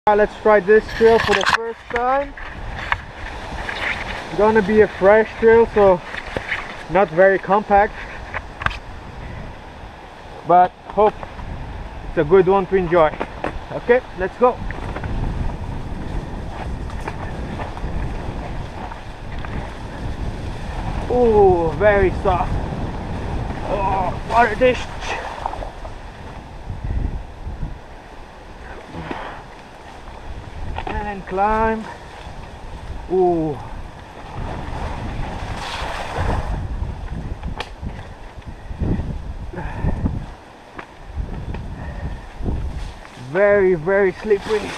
Let's try this trail for the first time. It's gonna be a fresh trail, so not very compact, but hope it's a good one to enjoy. Okay, let's go. Oh, very soft. Oh, water dish. And climb. Ooh. Very, very slippery.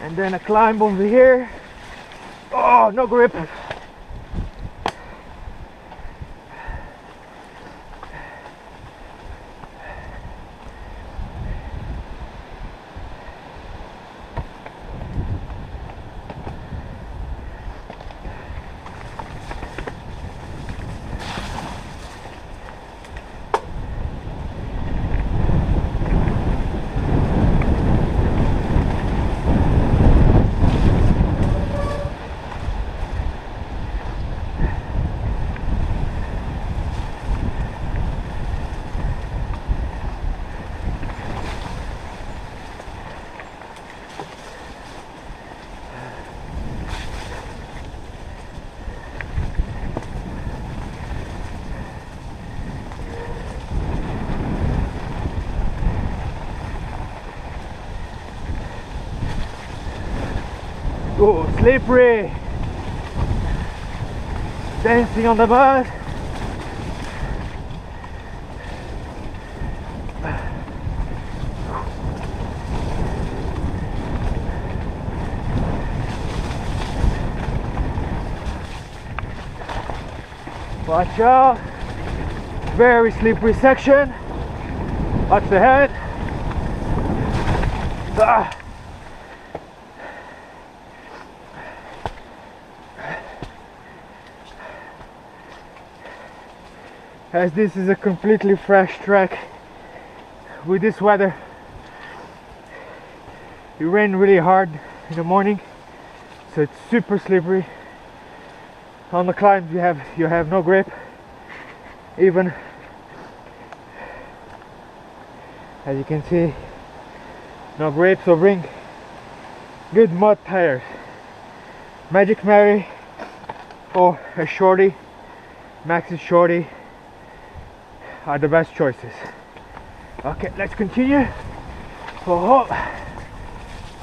And then a climb over here. Oh, no grip. Oh, slippery. Dancing on the mud. Watch out. Very slippery section. Watch the head. Ah. As this is a completely fresh track with this weather. It rained really hard in the morning, so it's super slippery. On the climbs you have no grip, even as you can see, no grip. So bring good mud tires. Magic Mary or a shorty, Max's shorty are the best choices. Okay, let's continue. Oh,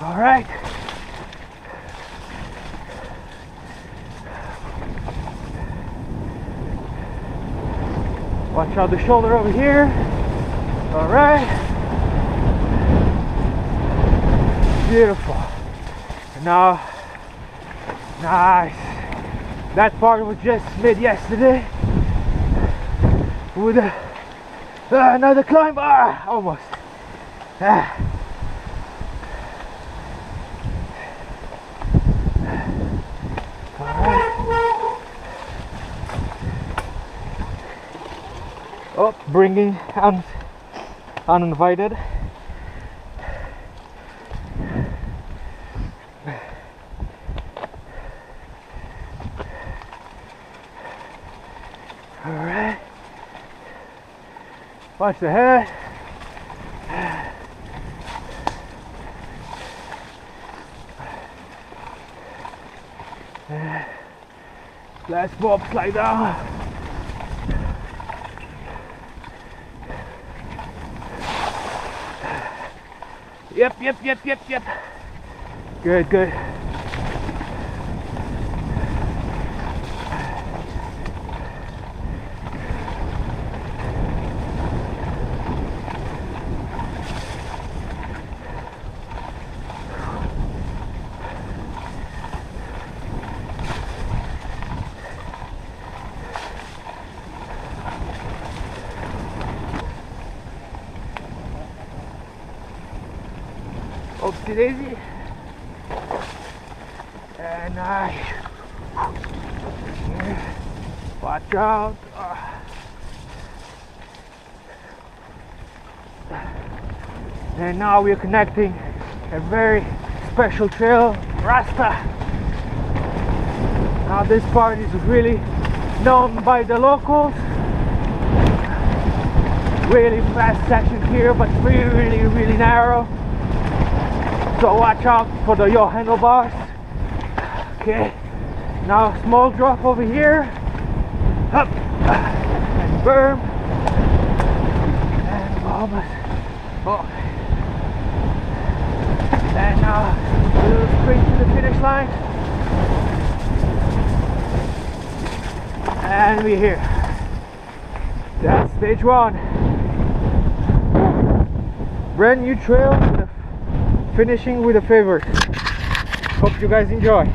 all right. Watch out the shoulder over here. All right. Beautiful. And now, nice. That part was just made yesterday with another climb. Almost. Oh, bringing uninvited. All right. Watch the head. Last bob, slide down. Yep. Good. Oopsie daisy. And nice. Watch out. And now we're connecting a very special trail, Rasta. Now this part is really known by the locals. Really fast section here, but really narrow. So watch out for your handlebars. Okay, now a small drop over here. Up and berm. And we're almost. Oh. And now a little straight to the finish line. And we're here. That's stage 1. Brand new trail, finishing with a favorite. Hope you guys enjoy.